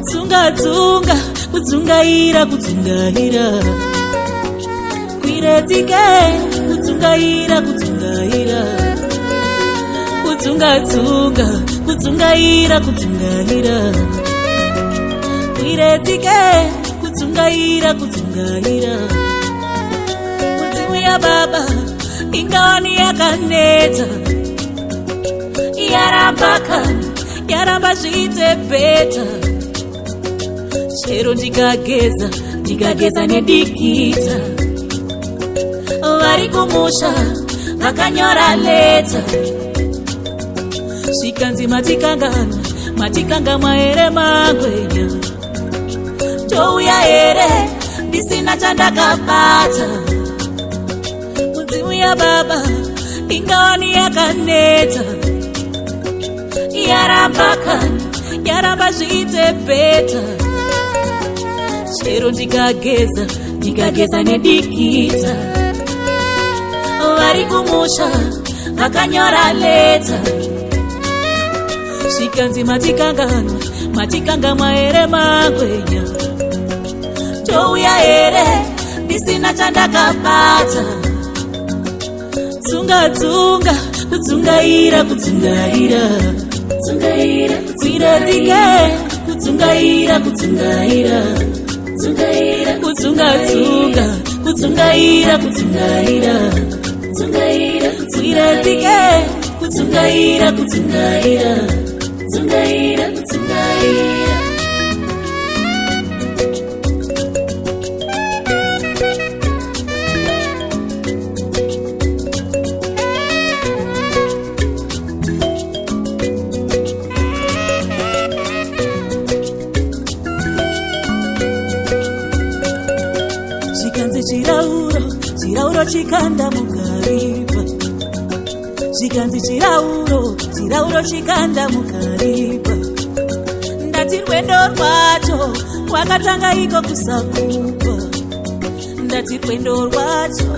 Tsunga, kutsungaira, kutsungaira. Kwiretike, kutsungaira, kutsungaira. Kutsunga, kutsungaira, kutsungaira. Kwiretike, kutsungaira, kutsungaira. Mudzimu ya baba, ingani yakaneta. Yaramba zviite beta. Chero ndikageza nedikita. Vari kumusha vakanyora leta. Zvikanzi matikanga here mangwenya. Touya here ndisina chandakabata. Mudzimu ya baba ingani yakaneta. Yaramba zviite beta. Chero ndikageza nedikita. Vari kumusha vakanyora leta. Zvikanzi matikanga here mangwenya. Touya here ndisina chandakabata. Tsunga, kutsungaira, kutsungaira. Kwiretike, kutsungaira, kutsungaira. Kutsunga, kutsungaira, kutsungaira. Kwiretike, kutsungaira, kutsungaira. Zvikanzi chirauro chikanda mukaripa. Zvikanzi chirauro chikanda mukaripa. Ndati rwendo rwacho rwakatanga iko kusakupa. Ndati rwendo rwacho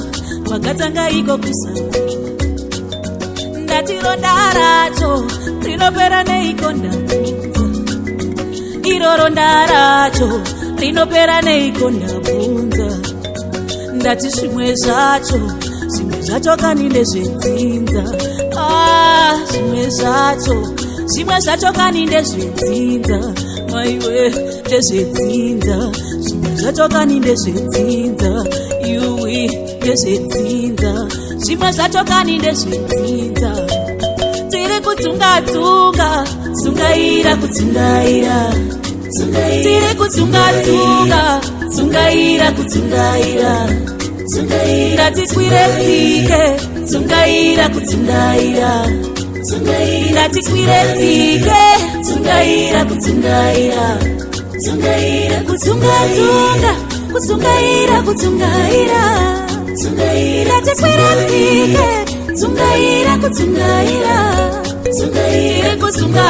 rwakatanga iko kusakupa. Ndati ronda racho rinopera neiko ndabvunza. Iro ronda racho rinopera neiko ndabvunza. Ndati zvimwe zvacho kani ndezvedzinza. Zvimwe zvacho kani ndezvedzinza. Maiwe ndezvedzinza. Zvimwe zvacho kani ndezvedzinza. Iwi ndezvedzinza. Zvimwe zvacho kani ndezvedzinza. Tiri kutsunga, tsungaira, kutsungaira. Tiri kutsunga, tsungaira, kutsungaira. Ndati kwiretike, tsungaira, kutsungaira. Ndati kwiretike, tsungaira, kutsungaira. Kutsunga, kutsungaira, kutsungaira. Ndati kwiretike, tsungaira, kutsungaira. Tiri kutsunga,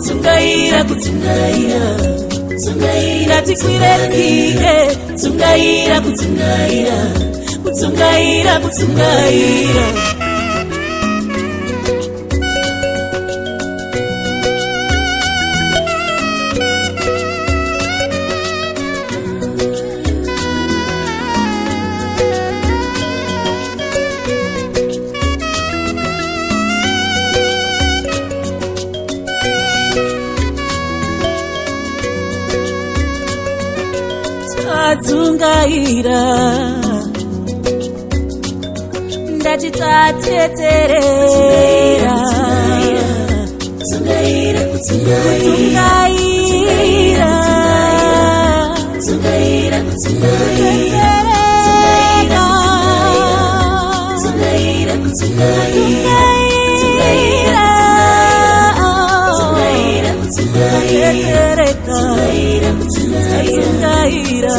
tsungaira, kutsungaira. Ndati kwiretike, tsungaira, kutsungaira. Kutsungaira, kutsungaira. Tsungaira, ndati tateterera. Tsungaira, kutsungaira. Tsungaira, kutsungaira. Tsungaira, kutsungaira. Tsungaira,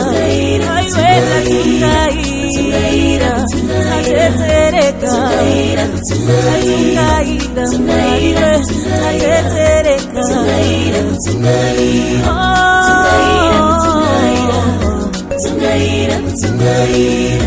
aiweza tsungaira, tatetereka. Tsungaira, aiwe tatetereka. Tsungaira, kutsingaira